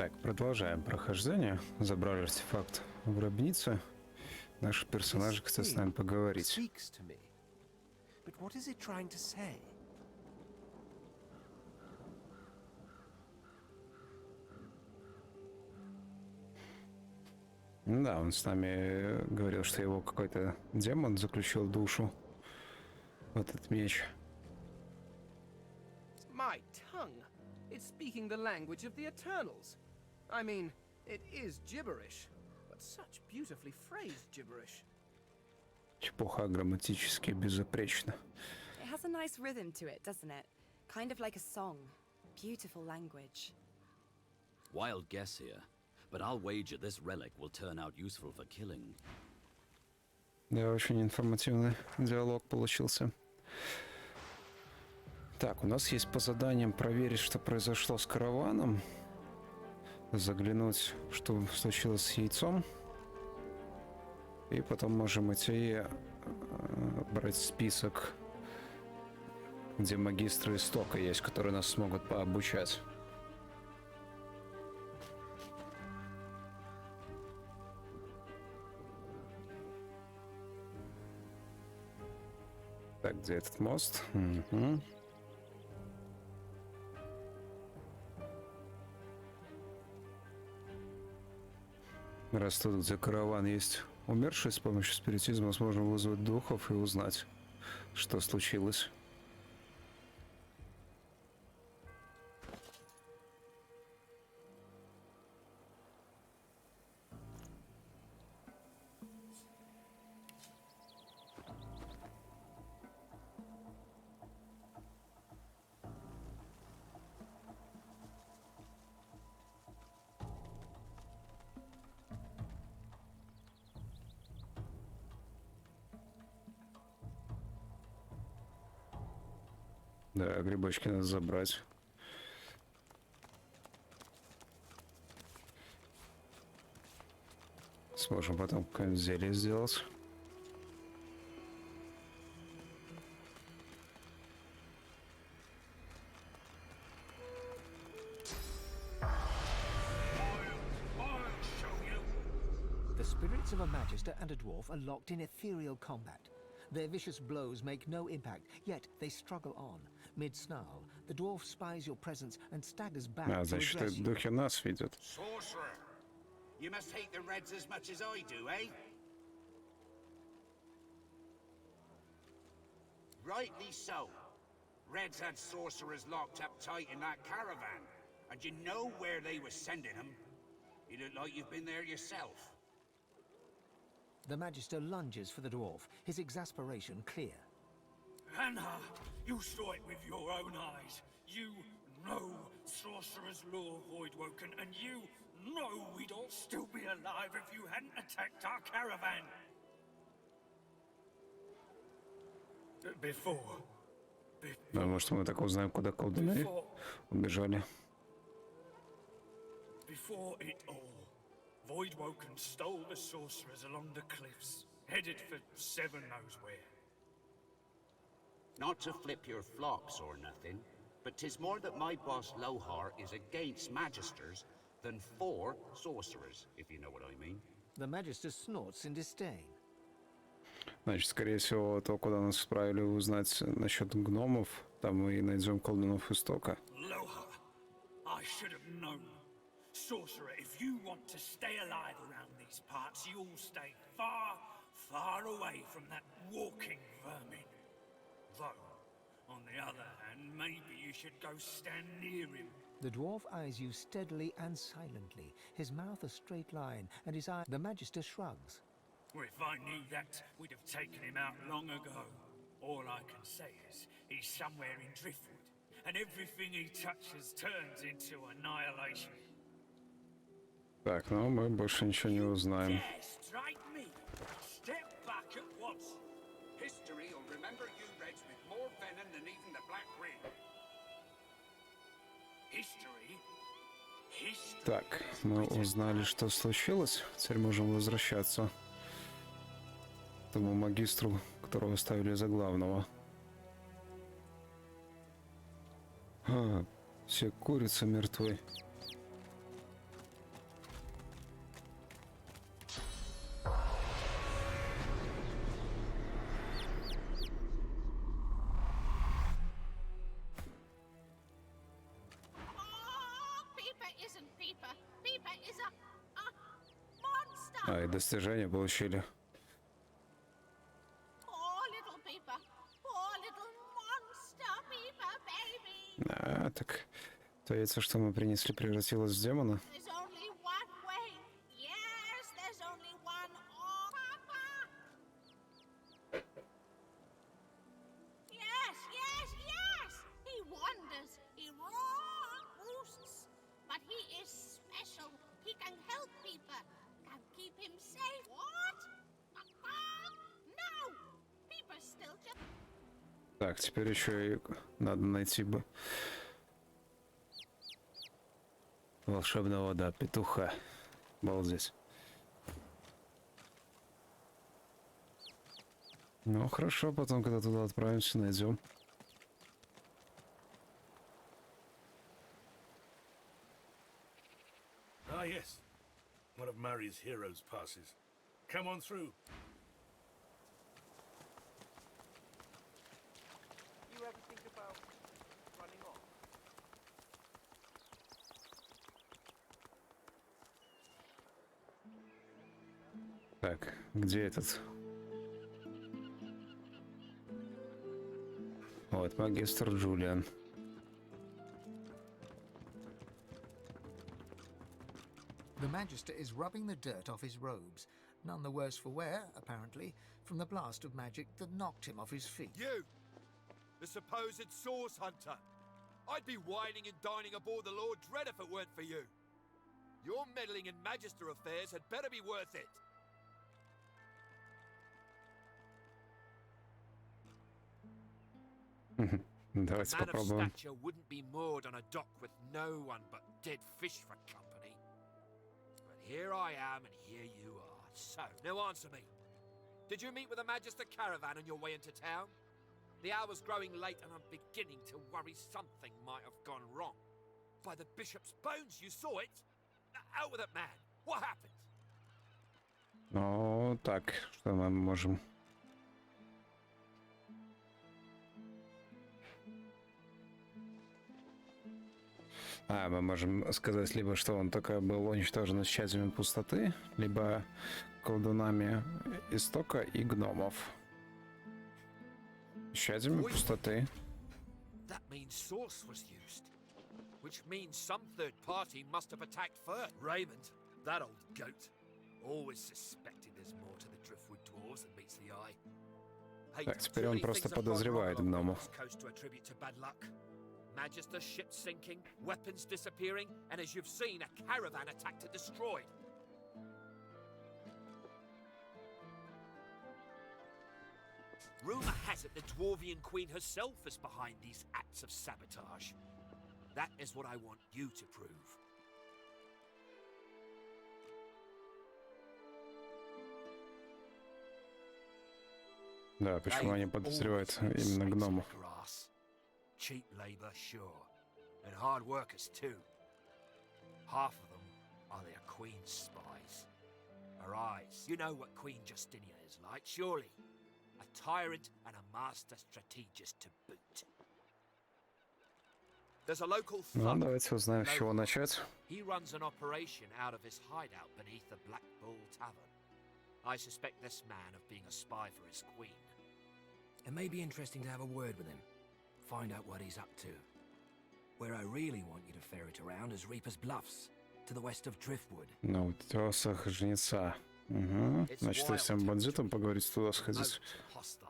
Так, продолжаем прохождение. Забрали артефакт в гробнице. Наши персонажи хотят с нами поговорить. Да, он с нами говорил, что его какой-то демон заключил душу в этот меч. My tongue! It's speaking the language of the Eternals. I mean, it is gibberish, but such beautifully phrased gibberish. Чепуха грамматически безупречно. It has a nice rhythm to it, doesn't it? Kind of like a song. Beautiful language. Wild guess here, but I'll wager this relic will turn out useful for killing. Да, очень информативный диалог получился. Так, у нас есть по заданиям проверить, что произошло с караваном. Заглянуть, что случилось с яйцом. И потом можем идти брать список, где магистры Истока есть, которые нас смогут пообучать. Так, где этот мост? Угу. Раз тут, где караван есть умерший, с помощью спиритизма сможем вызвать духов и узнать, что случилось. Да, грибочки надо забрать. Сможем потом какое-нибудь зелье сделать. The spirits of a magister and a dwarf are locked in ethereal combat. Their vicious blows make no impact, yet they struggle on. Mid-snarl, the dwarf spies your presence and staggers back to Значит, address you. духи нас видят. Sorcerer! You must hate the Reds as much as I do, eh? Rightly so. Reds had sorcerers locked up tight in that caravan. And you know where they were sending them. You look like you've been there yourself. The magister lunges for the dwarf, his exasperation clear. Anna, you saw it with your own eyes. You know Sorcerer's Law, Voidwoken, and you know we'd all still be alive if you hadn't attacked our caravan. Before. Да, может, мы так узнаем, куда колдуны убежали. Before it all, Voidwoken stole the sorcerers along the cliffs, headed for Seven knows where. Not to flip your flops or nothing, but 'tis more that my boss Lohar is against magisters than for sorcerers, if you know what I mean. The magister snorts in disdain. Значит, скорее всего, то, куда нас отправили узнать насчет гномов, там мы и найдем колдунов Истока. Lohar, I should have known. Sorcerer, if you want to stay alive around these parts, you'll stay far, far away from that walking vermin. Though, on the other hand, maybe you should go stand near him. The dwarf eyes you steadily and silently, his mouth a straight line, and his eye... The magister shrugs. Well, if I knew that, we'd have taken him out long ago. All I can say is, he's somewhere in Driftwood, and everything he touches turns into annihilation. Так, ну мы больше ничего не узнаем. Dare strike me? Step back at once. History will remember you Reds with more venom than even the Black Ring. History? History? Так, мы узнали, что случилось. Теперь можем возвращаться к тому магистру, которого оставили за главного. Все курицы мертвы. Peeper. Peeper is a monster. А, и достижения получили. Poor little Peeper. Poor little monster Peeper, baby. А, так. То яйцо, что мы принесли, превратилось в демона? There's only one way. Yes, there's only one. Oh, Papa. Yes, yes, yes. He wanders. He roosts. But he is special. He can help Peeper. Can keep him safe. What? No. Peeper's still just. Так, теперь еще и надо найти бы волшебного, да, петуха. Балдеть. Ну хорошо, потом, когда туда отправимся, найдем. Ah, yes. One of Mari's heroes passes. Come on through. You ever think about running off? Так, где этот? Вот, магистр Джулиан. The Magister is rubbing the dirt off his robes, none the worse for wear, apparently, from the blast of magic that knocked him off his feet. You! The supposed source hunter! I'd be whining and dining aboard the Lord Dread if it weren't for you. Your meddling in Magister affairs had better be worth it. Давайте Man of попробуем. stature wouldn't be moored on a dock with no one but dead fish for company. But here I am and here you are. So, now answer me. Did you meet with a Magister caravan on your way into town? The hour's growing late and I'm beginning to worry something might have gone wrong. By the bishop's bones, you saw it? Out with it, man. What happened? Ну, так, что мы можем... А, мы можем сказать либо, что он только был уничтожен исчадьями пустоты, либо колдунами Истока и гномов. Исчадьями пустоты. That means source was used. Which means some third party must have attacked first. Raymond, that old goat, always suspected there's more to the driftwood dwarves than meets the eye. Hey, Так, do теперь you он really просто think some подозревает rock along the гномов. west coast to attribute to bad luck? Magister ships sinking, weapons disappearing, and as you've seen, a caravan attacked and destroyed. Rumor has it the Dwarvian Queen herself is behind these acts of sabotage. That is what I want you to prove. Да, почему они подозревают именно гномов? Cheap labor, sure, and hard workers too. Half of them are their queen's spies. Her eyes. You know what Queen Justinia is like, surely. A tyrant and a master strategist to boot. There's a local Ну, thug. давайте узнаем, с чего начать. He runs an operation out of his hideout beneath the Black Bull Tavern. I suspect this man of being a spy for his queen. It may be interesting to have a word with him. Find out what he's up to. Where I really want you to ferret around is Reaper's Bluffs, to the west of Driftwood. На утесах жнеца. Угу. Значит, если всем бандитам поговорить, туда сходить. Hostile,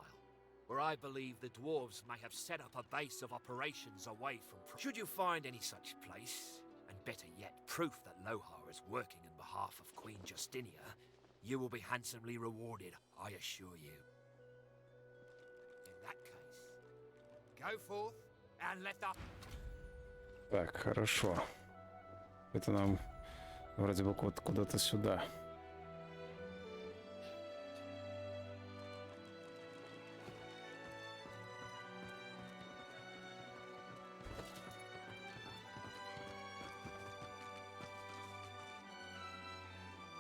where I believe the dwarves may have set up a base of operations away from. Should you find any such place, and better yet, proof that Lohar is working on behalf of Queen Justinia, you will be handsomely rewarded, I assure you. In that case, go forth and let the. Так, хорошо. Это нам вроде бы вот куда-то сюда.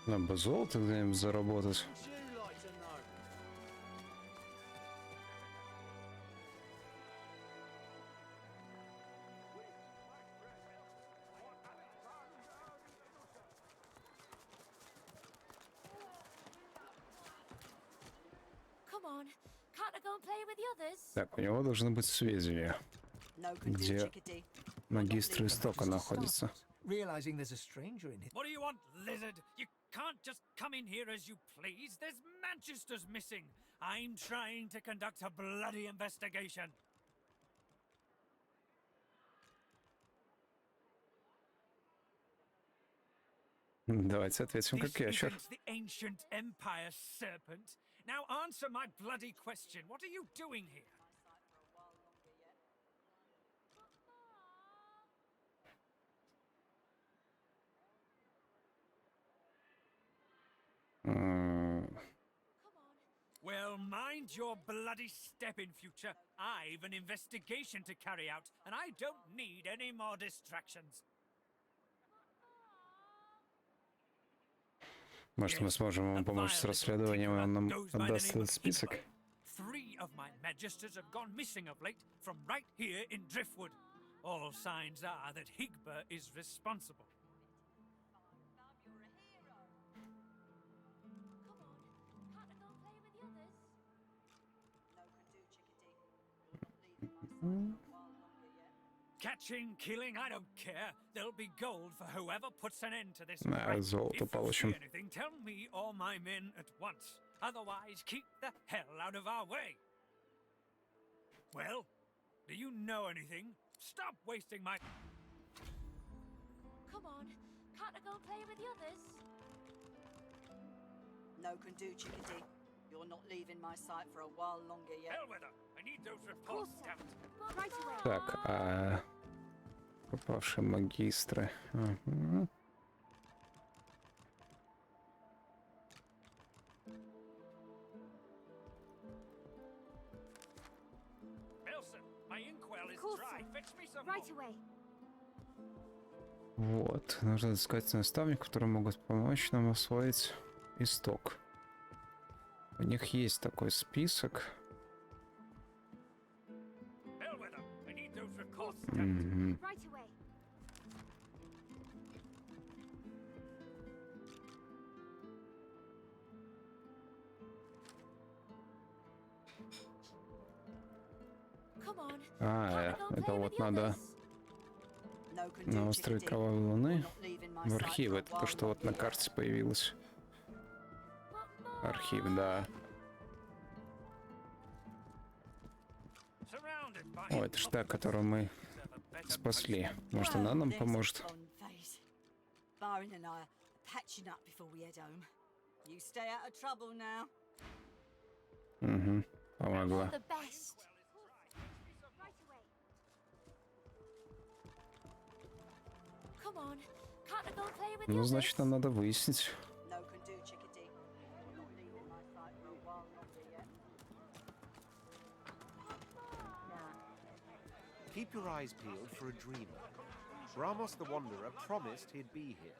Нам бы золото где-нибудь заработать. Так, у него должны быть сведения, где магистр Истока находится. Realizing there's a stranger in it. What do you want, lizard? You can't just come in here as you please. There's Manchester's missing. I'm trying to conduct a bloody investigation. Давайте ответим как ящер. The ancient empire serpent. Now answer my bloody question. What are you doing here? Well, mind your bloody step in future. I've an investigation to carry out, and I don't need any more distractions. Может, мы сможем ему помочь с расследованием, и он нам отдаст этот список? Three of my magisters have gone missing of late from right here in Driftwood. All signs are that Higba is responsible. Catching, killing, I don't care. There'll be gold for whoever puts an end to this. Золото получим. Anything, tell me or my men at once. Otherwise, keep the hell out of our way. Well, do you know anything? Stop wasting my... Come on, can't I go and play with the others? No can do, chickadee. You're not leaving my sight for a while longer yet. Hell with her. I need those reports stamped. Right away. Так, а попавшие магистры. Угу. Right away. Вот, нужно искать наставников, которые могут помочь нам освоить исток. У них есть такой список. Mm-hmm. Right away. Это вот надо на острове Кровавой Луны в архив. Это то, что вот на карте появилось. Архив, да. О, это ж та, которую мы спасли. Может, она нам поможет? Угу, помогла. Ну, значит, нам надо выяснить. Keep your eyes peeled for a dreamer. Ramos the Wanderer promised he'd be here.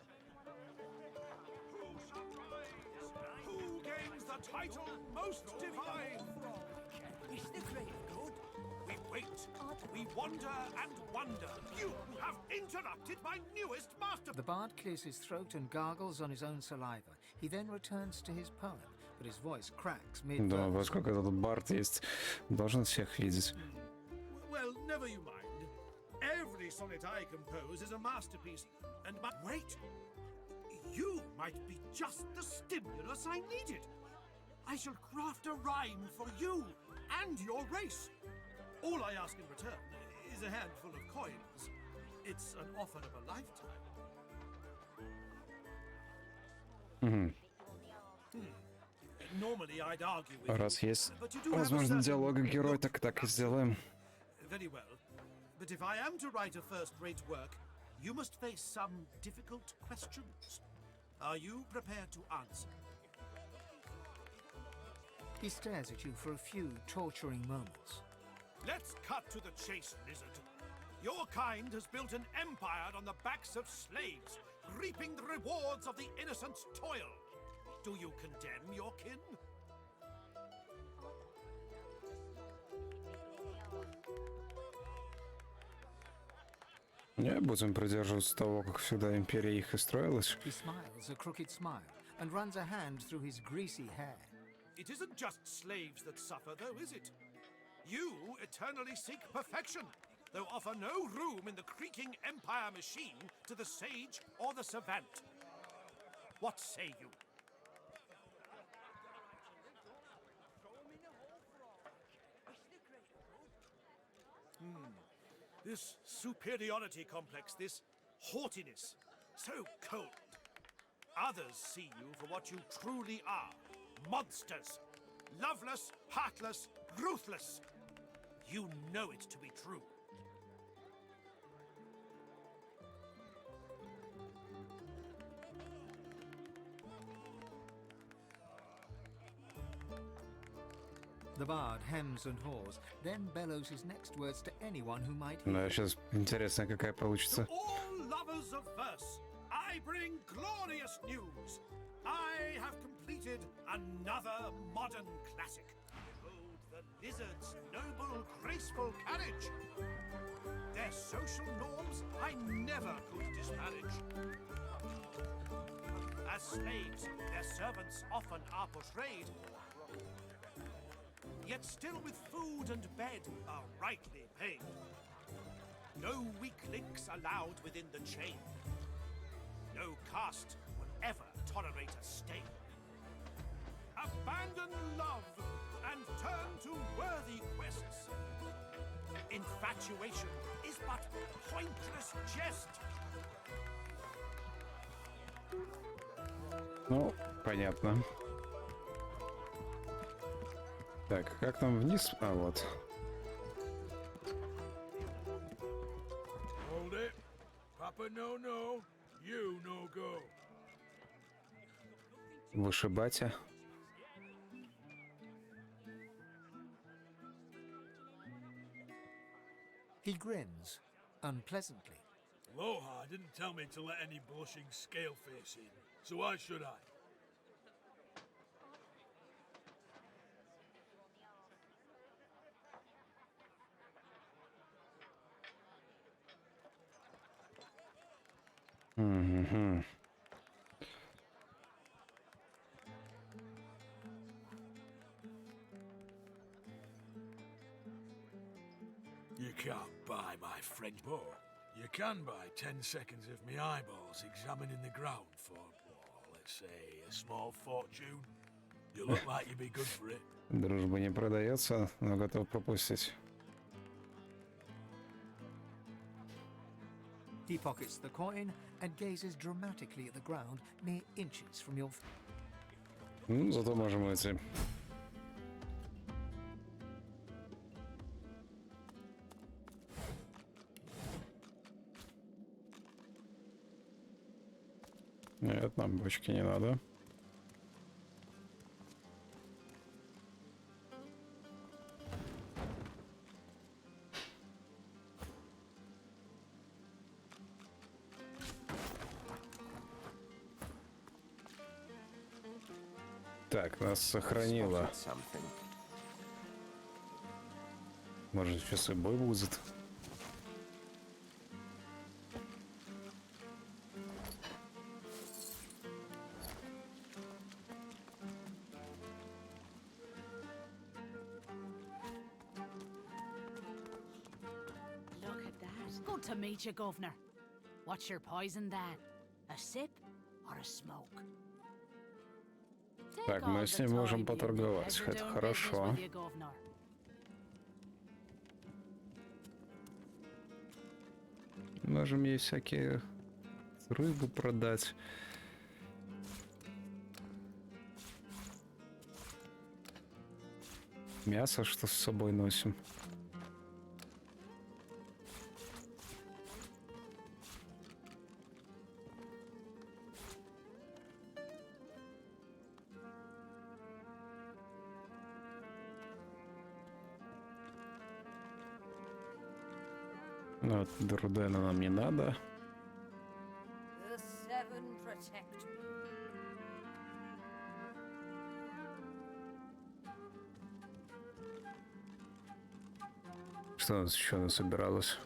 Who gains the title Most Divine? Is the greater good? We wait, we wander and wonder. You have interrupted my newest master. The bard clears his throat and gargles on his own saliva. He then returns to his poem, but his voice cracks mid-verse. Да, поскольку этот бард есть, должен всех видеть. Well, never you mind. Every sonnet I compose is a masterpiece. And wait, you might be just the stimulus I needed. I shall craft a rhyme for you and your race. All I ask in return is a handful of coins. It's an offer of a lifetime. Normally I'd argue with Раз есть but you do have a возможность certain... диалога герой, так и сделаем. Very well. But if I am to write a first-rate work, you must face some difficult questions. Are you prepared to answer? He stares at you for a few torturing moments. Let's cut to the chase, lizard. Your kind has built an empire on the backs of slaves, reaping the rewards of the innocent's toil. Do you condemn your kin? Не будем придерживаться того, как всегда империя их и строилась. He smiles a crooked smile and runs a hand through his greasy hair. It isn't just slaves that suffer, though, is it? You eternally seek perfection, though offer no room in the creaking empire machine to the sage or the savant. What say you? This superiority complex, this haughtiness, so cold. Others see you for what you truly are. Monsters. Loveless, heartless, ruthless. You know it to be true. The bard hems and haws, then bellows his next words to anyone who might Ну, сейчас интересно, какая получится. All lovers of verse, I bring glorious news. I have completed another modern classic. Behold the lizard's noble, graceful carriage. Their social norms I never could disparage. As slaves, their servants often are portrayed, yet still with food and bed are rightly paid. No weak links allowed within the chain. No caste will ever tolerate a stain. Abandon love and turn to worthy quests. Infatuation is but pointless jest. Ну, понятно. Так, как там вниз? А, вот. Hold it. Papa no no. You no go. Вышибатя. He grins, unpleasantly. Lohar didn't tell me to let any blushing scaleface in, so why should I? Угу. You can't buy my French bow. You can buy 10 seconds of me eyeballs examining the ground for, well, let's say, a small fortune. You look like you'd be good for it. Дружба не продается, но готов пропустить. He pockets the coin and gazes dramatically at the ground mere inches from your... Ну, зато можем уйти. Нет, нам бочки не надо. Так, нас сохранило. Может, сейчас и бой будет. Look at that. Good to meet you, Governor. What's your poison then? A sip or a smoke? Так, мы с ним можем поторговать. Это хорошо. Можем ей всякие рыбу продать. Мясо, что с собой носим. Ну, Друдена нам не надо. The seven protect me. Что у нас еще насобиралось?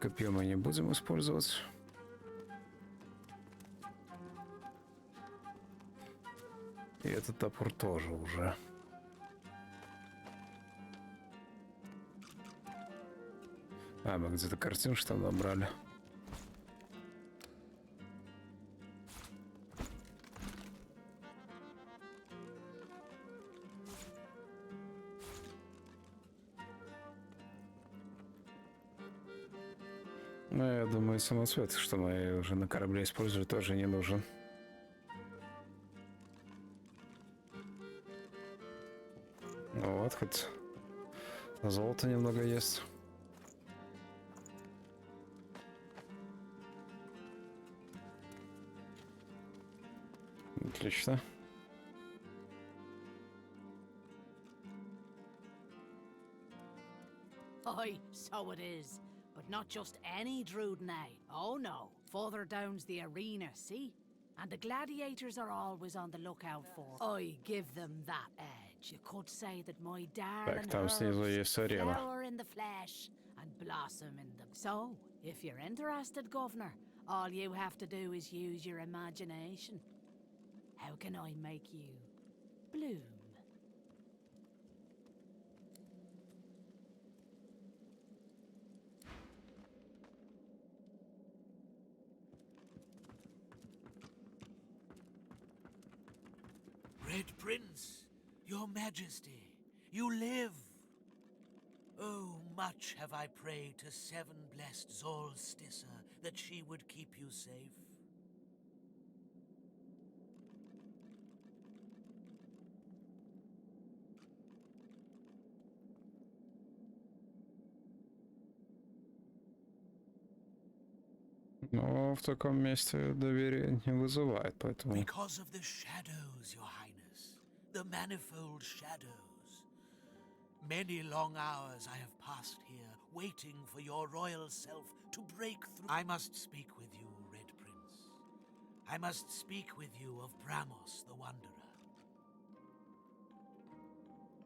Копье мы не будем использовать. И этот топор тоже уже. А, мы где-то картин что набрали. Ну, я думаю, самоцвет, что мы уже на корабле использовали, тоже не нужен. Ну вот, хоть золота немного есть. Отлично. Aye, so it is. But not just any Druidnay. Oh no. Further down's the arena, see? And the gladiators are always on the lookout for. I give them that edge. You could say that my darling Так, там снизу есть арена. flower in the flesh and blossom in the... So, if you're interested, Governor, all you have to do is use your imagination. How can I make you bloom? Red Prince, your Majesty, you live. Oh, much have I prayed to Seven Blessed Zolstissa that she would keep you safe. Но в таком месте доверие не вызывает, поэтому... Because of the shadows, Your Highness. The manifold shadows. Many long hours I have passed here, waiting for your royal self to break through. I must speak with you, Red Prince. I must speak with you of Bramos the Wanderer.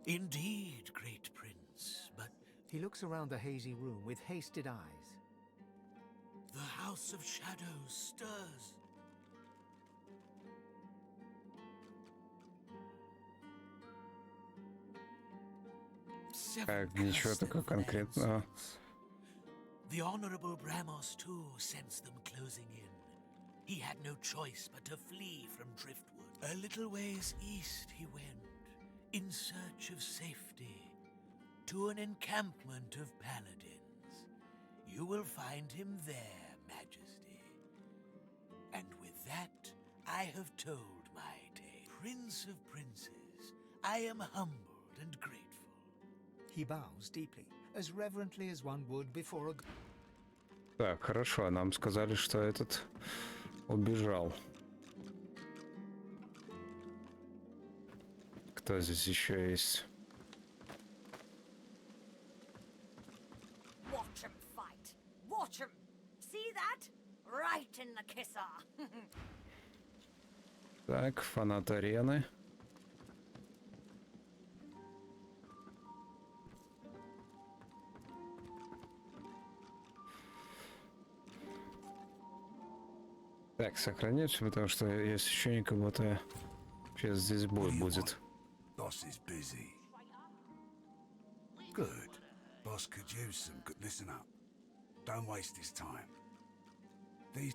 Indeed, Great Prince, but... He looks around the hazy room with hasted eyes. The House of Shadows stirs. Так, ничего такого конкретного. The Honorable Bramos, too, sensed them closing in. He had no choice but to flee from Driftwood. A little ways east he went, in search of safety, to an encampment of paladins. You will find him there, Majesty. And with that, I have told my tale. Prince of Princes, I am humbled and grateful. He bows deeply, as reverently as one would before a... Так, хорошо, нам сказали, что этот убежал. Кто здесь еще есть? Watch him fight. Watch him. See that? Right in the kisser. Так, фанат арены. Так, сохранить, потому что есть ощущение, как будто сейчас здесь бой будет. Boss is busy. Good. Boss could use some good... Listen up. Don't waste his time. These...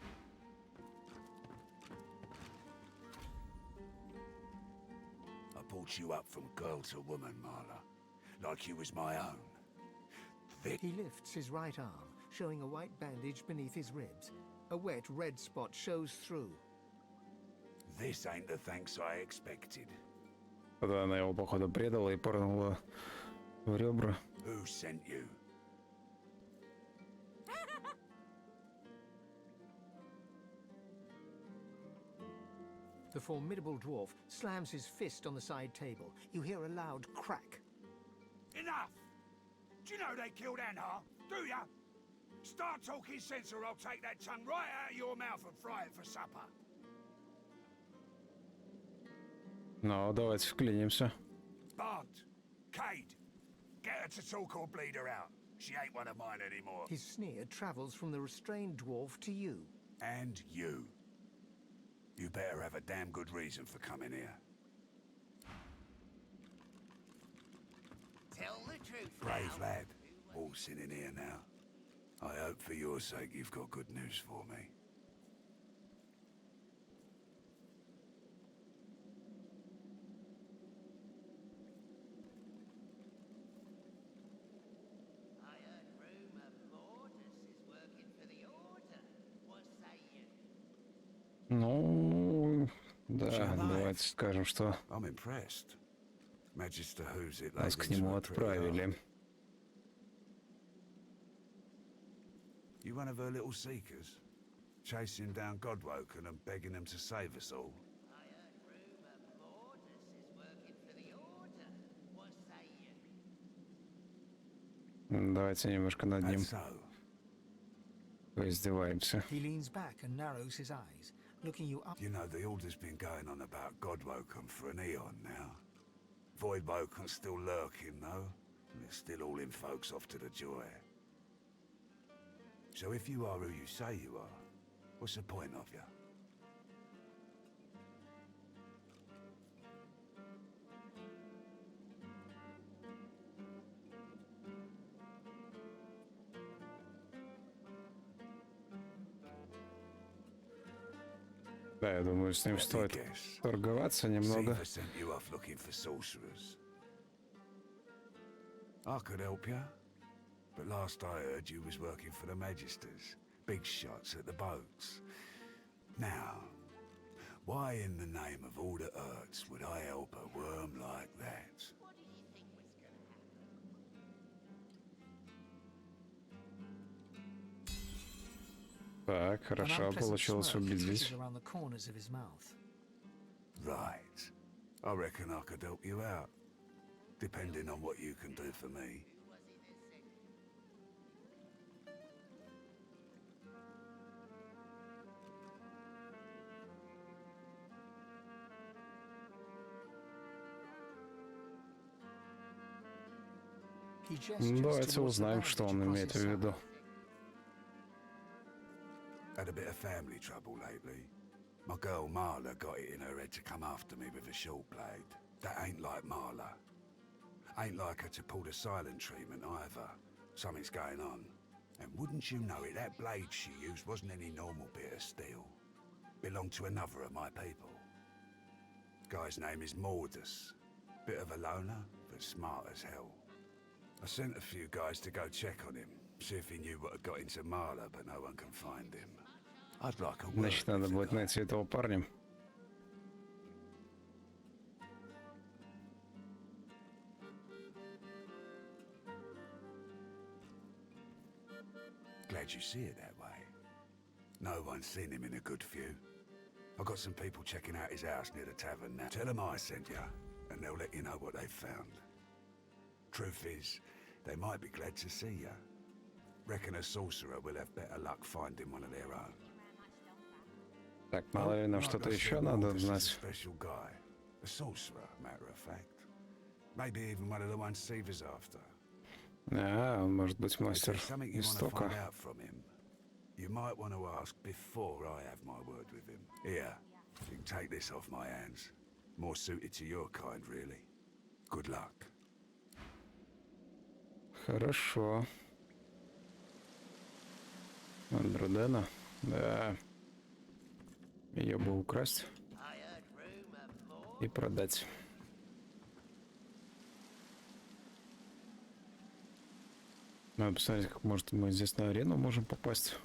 I brought you up from girl to woman, Marla. Like you was my own. He lifts his right arm, showing a white bandage beneath his ribs. A wet red spot shows through. This ain't the thanks I expected. Да, она его, походу, предала и порнула в ребра. Who sent you? The formidable dwarf slams his fist on the side table. You hear a loud crack. Enough! Do you know they killed Anhar? Do ya? Start talking sense or I'll take that tongue right out of your mouth and fry it for supper. Ну, давайте вклинимся. Bart, Cade, get her to talk or bleed her out. She ain't one of mine anymore. His sneer travels from the restrained dwarf to you. And you. You better have a damn good reason for coming here. Brave lad, waltzing in here now. I hope for your sake you've got good news for me. Ну, да, давайте скажем, что нас к нему отправили. You one of her little seekers, chasing down Godwoken and begging them to save us all. Давайте немножко над ним поиздеваемся. He leans back and narrows his eyes, looking you up. You know, the order's been going on about Godwoken for an eon now. Voidwoken's still lurking, though, and they're still hauling folks off to the joy. So if you are who you say you are, what's the point of you? Да, я думаю, с ним стоит торговаться немного. I could help you, but last I heard you was working for the magisters, big shots at the boats. Now, why in the name of all the earths would I help a worm like that? Так, хорошо, получилось убедить. Right. I reckon I could help you out, depending on what you can do for me. Давайте узнаем, что он имеет в виду. Had a bit of family trouble lately. My girl Marla got it in her head to come after me with a short blade. That ain't like Marla. Ain't like her to pull the silent treatment either. Something's going on. And wouldn't you know it, that blade she used wasn't any normal bit of steel. Belonged to another of my people. Guy's name is Mordus. Bit of a loner, but smart as hell. I sent a few guys to go check on him, see if he knew what had got into Marla, but no one can find him. I'd like a word. Значит, надо будет найти этого парня. Glad you see it that way. No one's seen him in a good few. I've got some people checking out his house near the tavern now. Tell them I sent you, and they'll let you know what they've found. Truth is, they might be glad to see you. Reckon a sorcerer will have better luck finding one of their own. Так, мало ли нам что-то еще надо знать. Special guy, a sorcerer, matter of fact. Maybe even one of the ones Seaver's after. А, он может быть мастер Истока. You might want to ask before I have my word with him. Here, you can take this off my hands. More suited to your kind, really. Good luck. Хорошо. Андродена? Да. Ее бы украсть и продать. Надо посмотреть, как может мы здесь на арену можем попасть.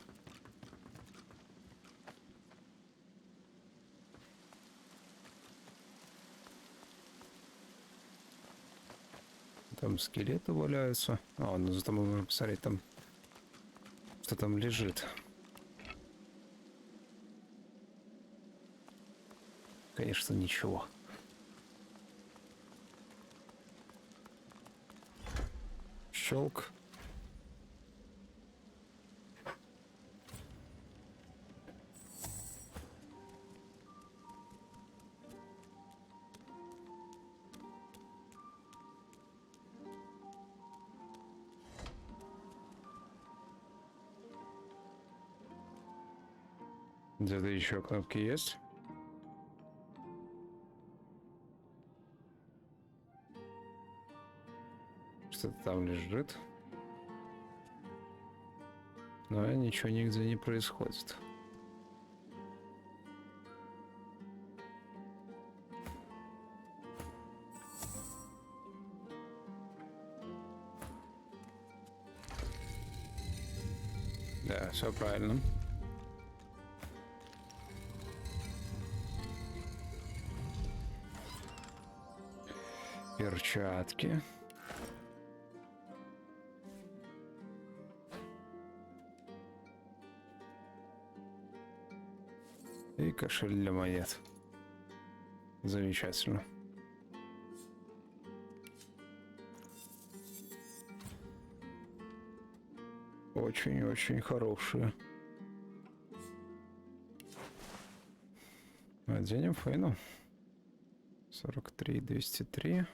Там скелеты валяются. А, ну зато мы можем посмотреть там, что там лежит. Конечно, ничего. Щелк. Где-то еще кнопки есть? Что-то там лежит. Но ничего нигде не происходит. Да, все правильно. Перчатки. И кошель для монет. Замечательно. Очень-очень хорошие. Оденем фейну. 43, 203.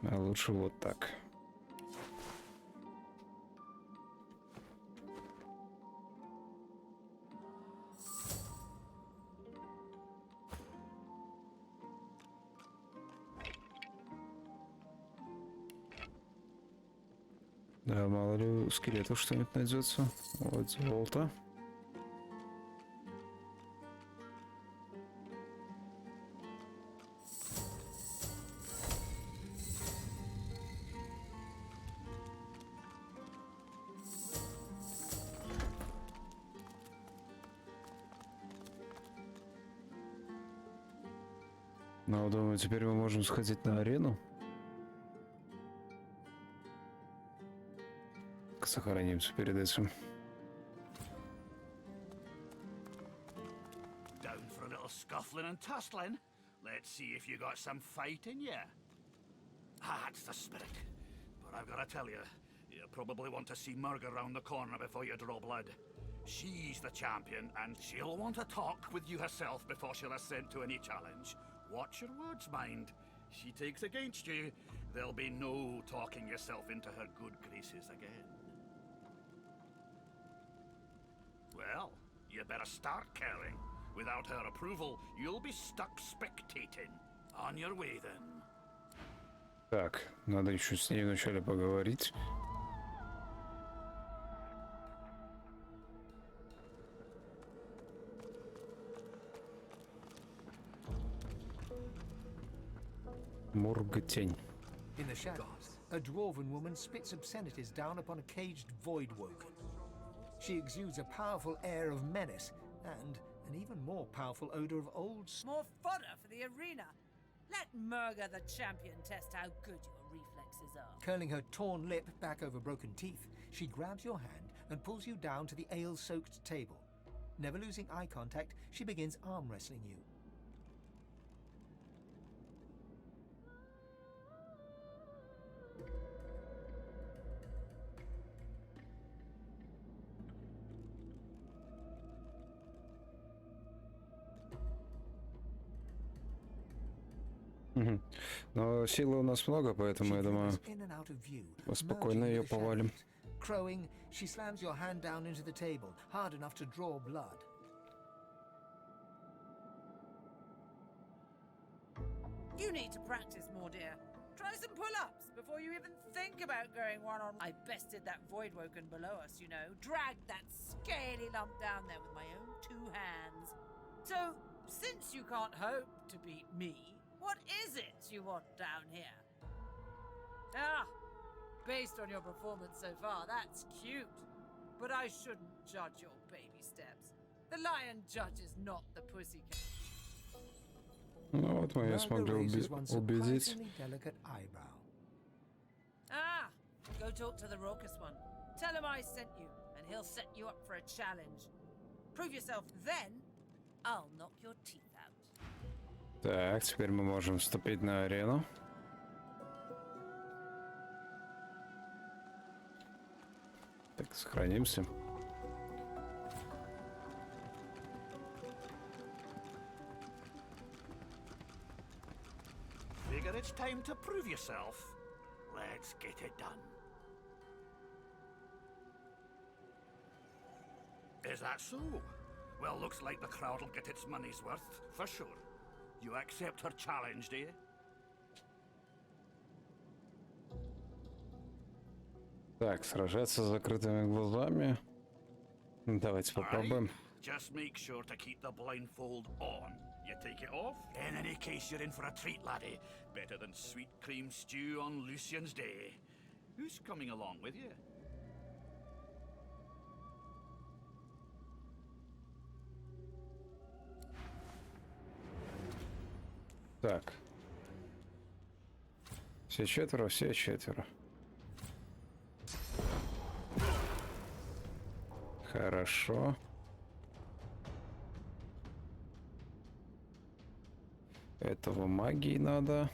А лучше вот так. Да, мало ли у скелетов что-нибудь найдется. Вот золото. Ну, думаю, теперь мы можем сходить на арену. Сохранимся перед этим. Down for a little scuffling and tussling. Let's see if you got some fight in you. That's the spirit. But I've got to tell you, you probably want to see Murga round the corner before you draw blood. She's the champion, and she'll want to talk with you herself before she'll assent to any challenge. Watch your words, mind. She takes against you, there'll be no talking yourself into her good graces again. Well, you better start caring. Without her approval, you'll be stuck spectating. On your way, then. Так, надо еще с ней вначале поговорить. Мурготень. In the shadows, a dwarven woman spits obscenities down upon a caged voidwoken. She exudes a powerful air of menace and an even more powerful odor of old... More fodder for the arena. Let Murga the champion test how good your reflexes are. Curling her torn lip back over broken teeth, she grabs your hand and pulls you down to the ale-soaked table. Never losing eye contact, she begins arm wrestling you. Но силы у нас много, поэтому я думаю, мы спокойно ее повалим. Crowing, she slams your hand down into the table, hard enough to draw blood. You need to practice more, dear. Try some pull-ups before you even think about going one-on. I bested that voidwoken below us, you know. Dragged that scaly lump down there with my own two hands. So, since you can't hope to beat me, what is it you want down here? Ah, based on your performance so far, that's cute. But I shouldn't judge your baby steps. The lion judges, not the pussycat. Ну вот мы ее смогли убедить. Ah, go talk to the raucous one. Tell him I sent you, and he'll set you up for a challenge. Prove yourself, then I'll knock your teeth out. Так, теперь мы можем вступить на арену. Так, сохранимся. Figure it's time to prove yourself. Let's get it done. Is that so? Well, looks like the crowd'll get its money's worth, for sure. You accept her challenge, do you? Так, сражаться с закрытыми глазами. Давайте попробуем. Just make sure to keep the blindfold on. You take it off? In any case, you're in for a treat, laddie. Better than sweet cream stew on Lucian's Day. Who's coming along with you? Так. Все четверо, все четверо. Хорошо. Этого магии надо.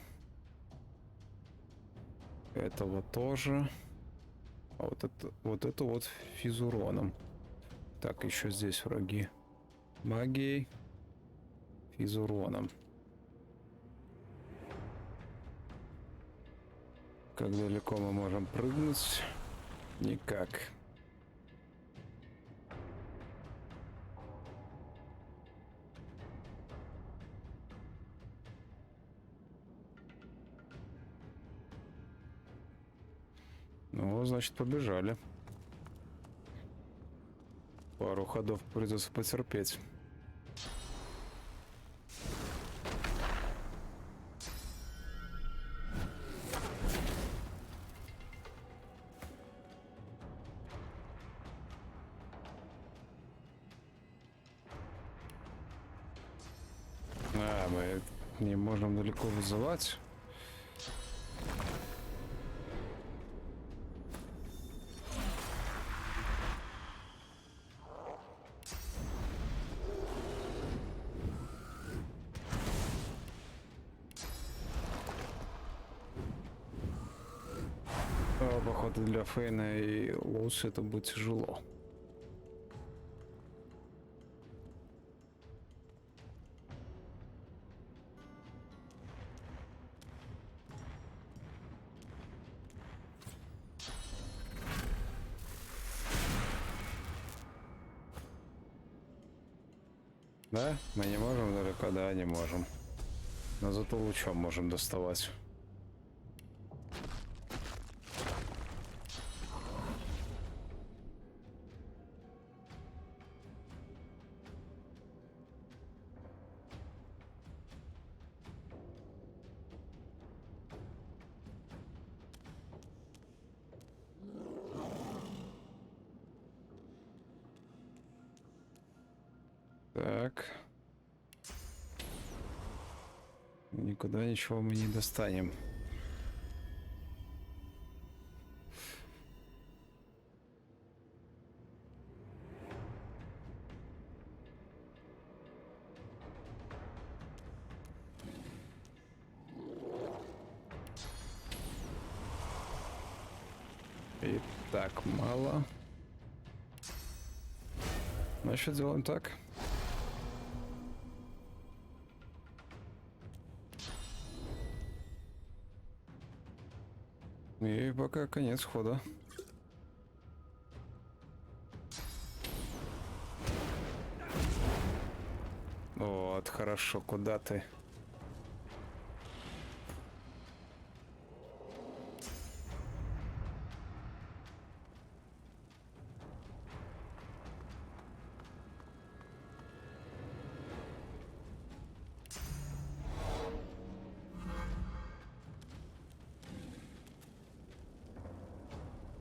Этого тоже. А вот это вот физуроном. Так, еще здесь враги. Магией. Физуроном. Как далеко мы можем прыгнуть? Никак. Ну, значит, побежали. Пару ходов придется потерпеть. Мы не можем далеко вызывать. Походу для Фейна и Лоуса это будет тяжело. Да? Мы не можем далеко? Да, не можем. Но зато лучом можем доставать. Так. Никуда ничего мы не достанем. И так мало. Значит, делаем так. И пока конец хода. Вот, хорошо, куда ты?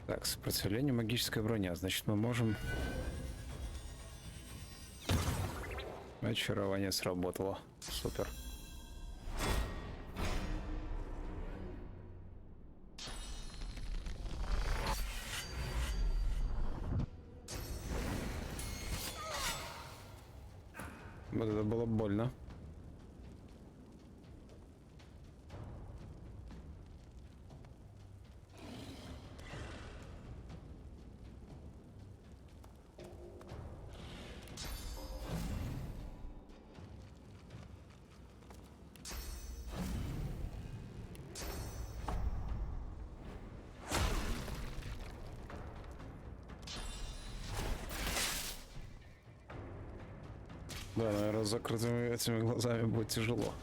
Так, сопротивление магической броня. Значит, мы можем... Очарование сработало. Супер. Вот это было больно. Да, наверное, с закрытыми этими глазами будет тяжело.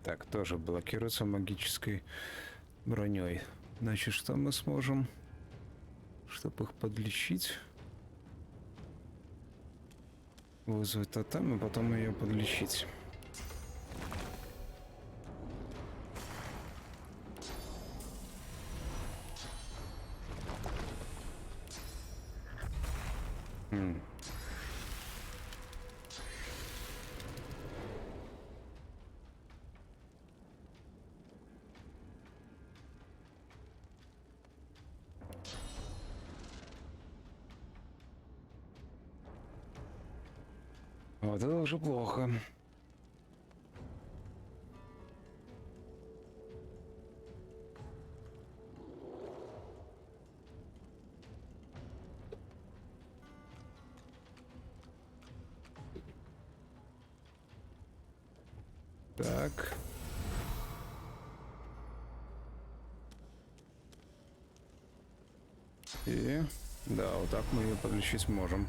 Так, тоже блокируется магической броней. Значит, что мы сможем, чтобы их подлечить? Вызвать тотем, и потом ее подлечить. Вот это уже плохо. Так. И да, вот так мы ее подлечить можем.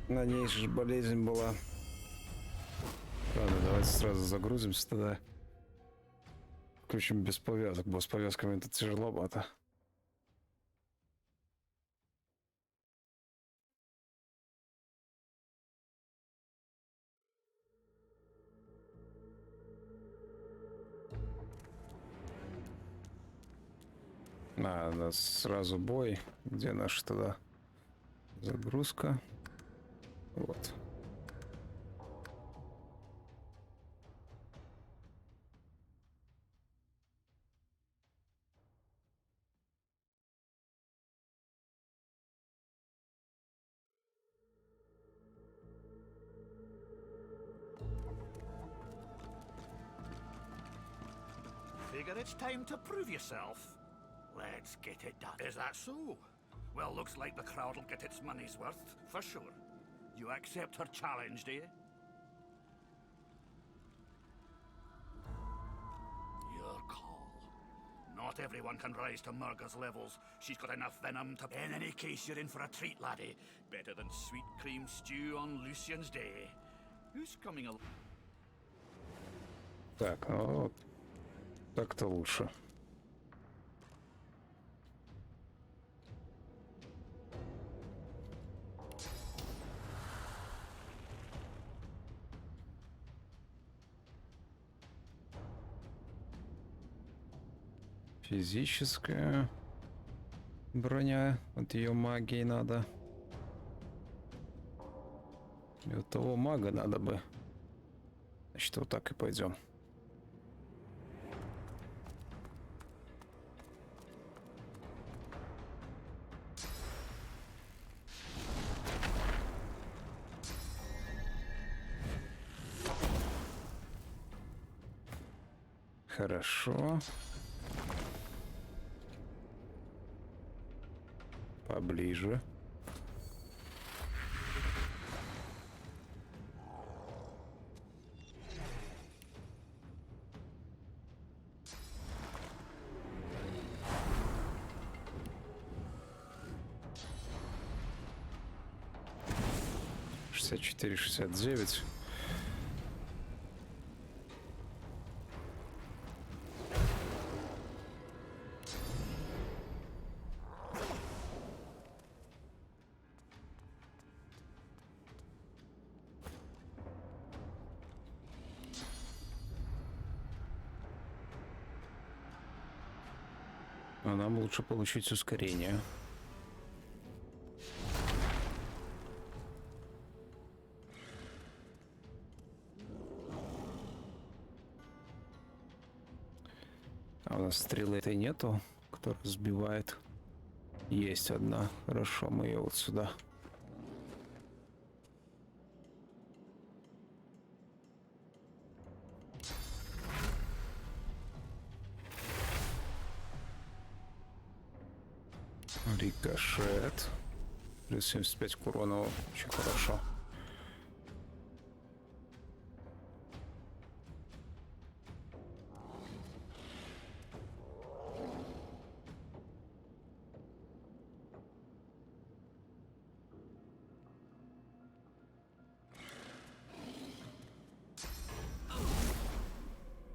Надеюсь, же болезнь была. Ладно, давайте сразу загрузимся тогда. Включим без повязок, бо с повязками это тяжеловато. А, у нас сразу бой. Где наш тогда загрузка? Вот. Figure it's time to prove yourself. Let's get it done. Is that so? Well, looks like the crowd'll get its money's worth, for sure. You accept her challenge, do you? Your call. Not everyone can rise to Murga's levels. She's got enough venom to... In any case, you're in for a treat, laddie. Better than sweet cream stew on Lucian's Day. Who's coming along? Так, ну вот. Так-то лучше. Физическая броня, от ее магии надо. И от того мага надо бы. Значит, вот так и пойдем. Хорошо. Поближе. Шестьдесят 69. А нам лучше получить ускорение. А у нас стрелы этой нету, которая сбивает. Есть одна. Хорошо, мы ее вот сюда. Рикошет. Плюс 75 к урону. Очень хорошо.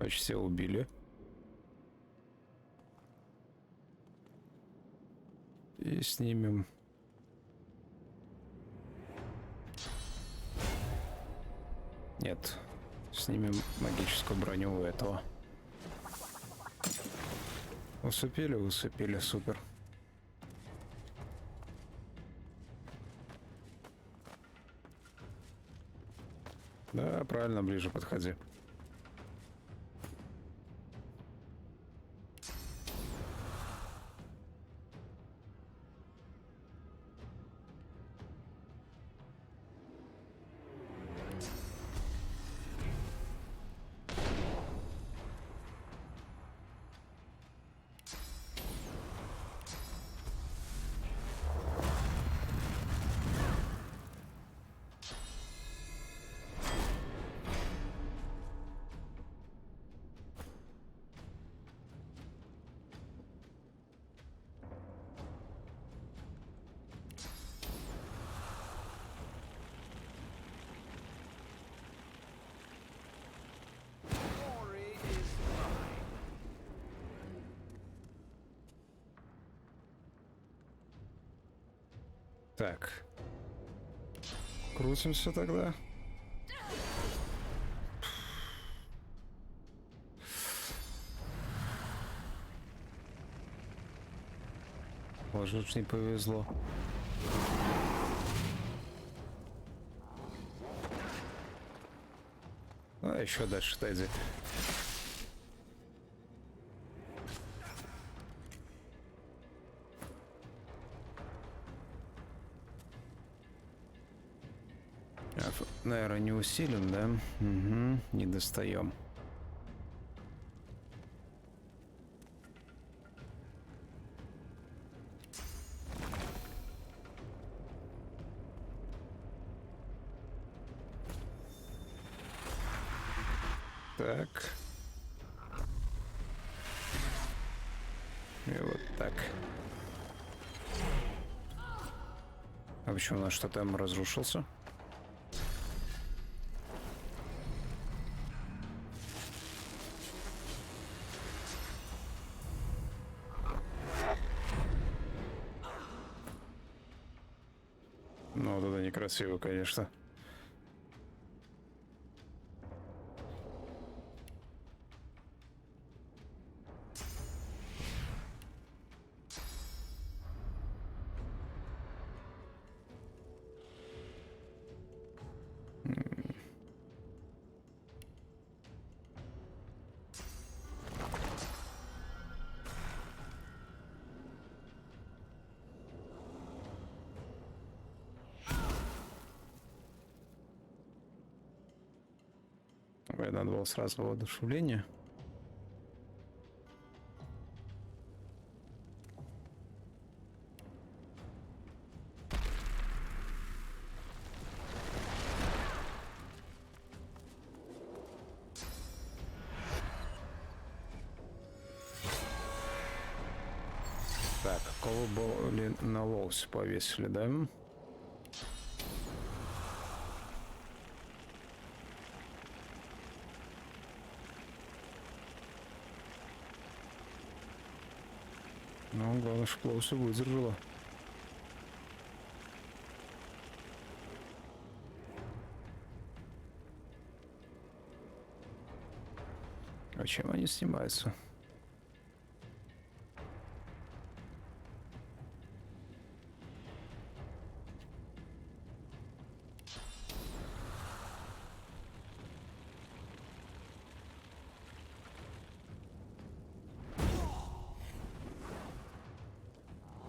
Почти убили. И снимем. Нет. Снимем магическую броню у этого. Усыпили, усыпили, супер. Да, правильно, ближе подходи. Так. Крутимся тогда. Боже, уж не повезло. А еще дальше Тедди. Наверное, не усилим, да? Угу, не достаем. Так. И вот так. А почему у нас что-то там разрушился? Ну, вот это некрасиво, конечно. Надо было сразу воодушевление. Так, кого были на лоусе повесили, да? Ну, главное, что Клоуса выдержала. А чем они снимаются?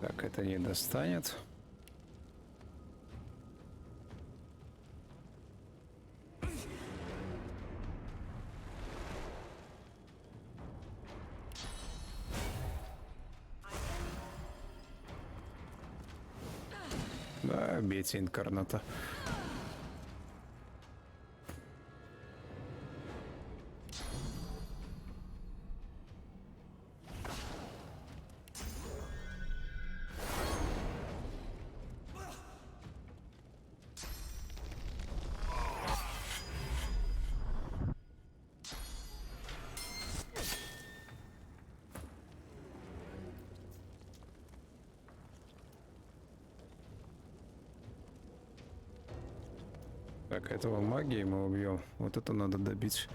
Так, это не достанет. Да, бейте инкарната. Так, этого магии мы убьем. Вот это надо добить.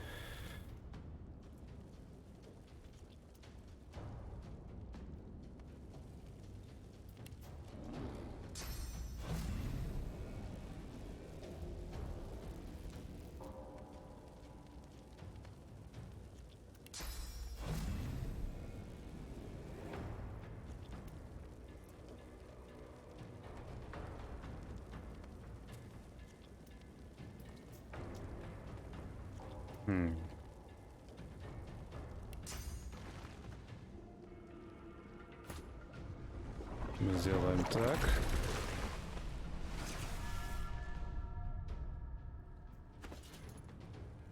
Мы сделаем так.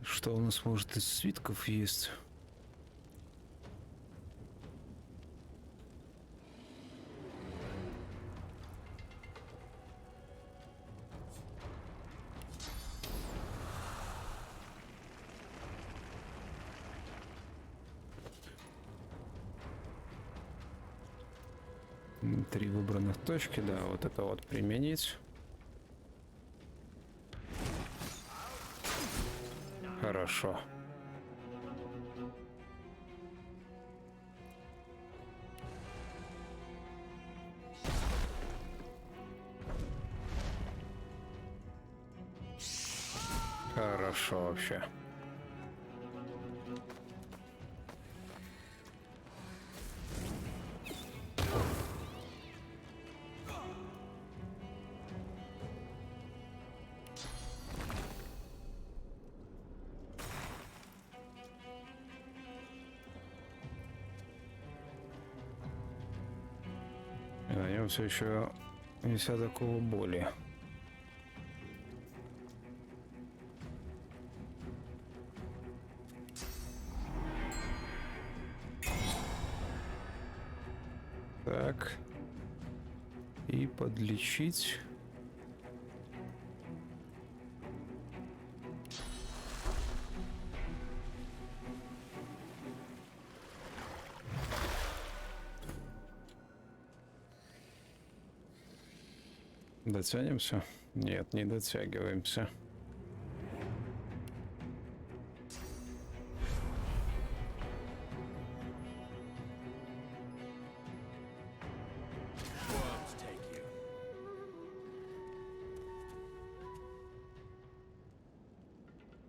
Что у нас может из свитков есть? Три выбранных точки, да, вот это вот применить. Хорошо. Хорошо вообще. И на нем все еще висят такого боли. Так. И подлечить. Дотянемся? Нет, не дотягиваемся.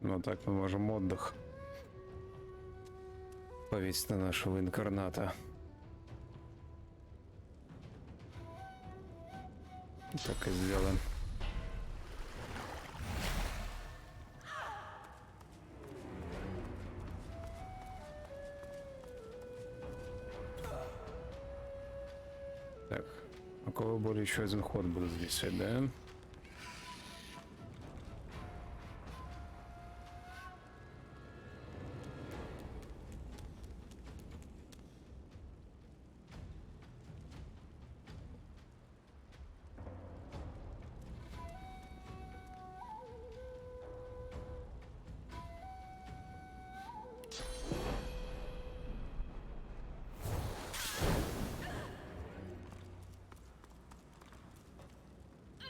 Вот так мы можем отдых повесить на нашего инкарната. Так и сделаем. Так, у кого более еще один ход будет здесь, да?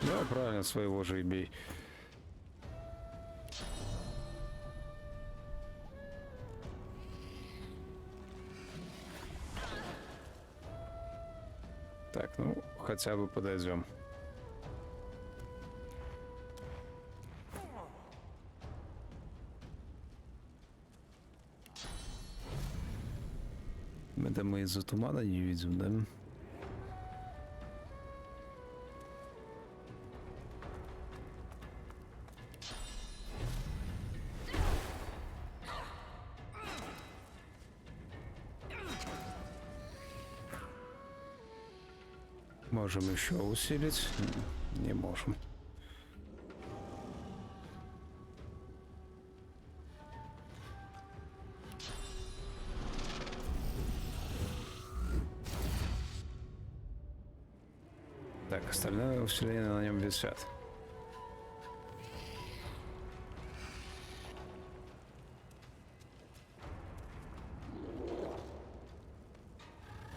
Да, правильно, своего же и бей. Так, ну, хотя бы подойдем. Это мы из-за тумана не видим, да? Можем еще усилить? Не можем. Так, остальное усиление на нем висят.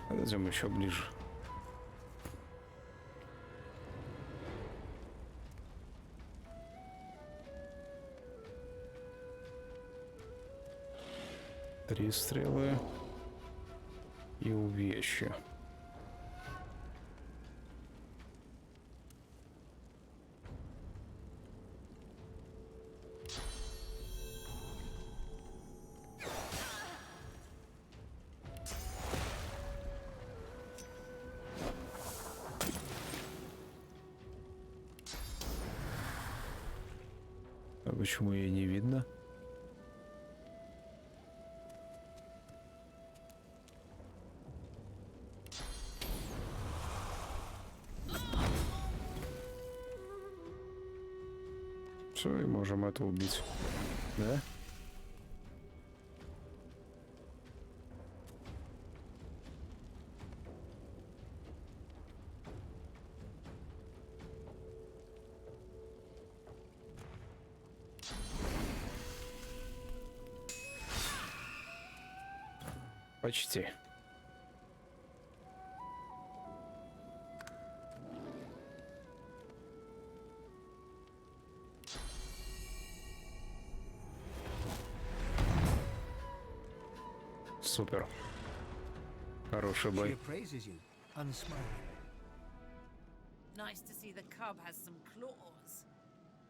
Подойдем еще ближе. 3 стрелы и увечья. А почему ей не видно? Все, и можем это убить. Да? Почти. Супер. Хороший She бой. appraises you, unsmiling. Nice to see the cub has some claws.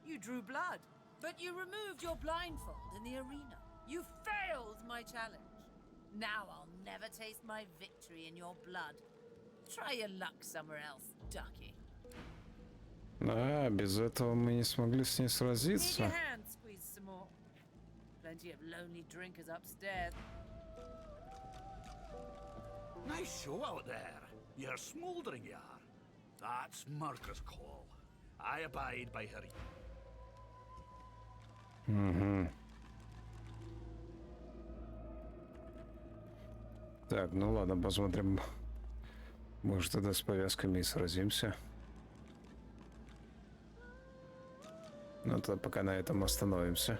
You drew blood, but you removed your blindfold in the arena. You failed my challenge. Now I'll never taste my victory in your blood. Try your luck somewhere else, ducky. А, без этого мы не смогли с ней Need your сразиться. hand squeezed some more. Plenty of lonely drinkers upstairs. Nice show out there. You're smouldering, you are. That's Marcus' call. I abide by her. Угу. Так, ну ладно, посмотрим. Может, тогда с повязками и сразимся. Ну, то пока на этом остановимся.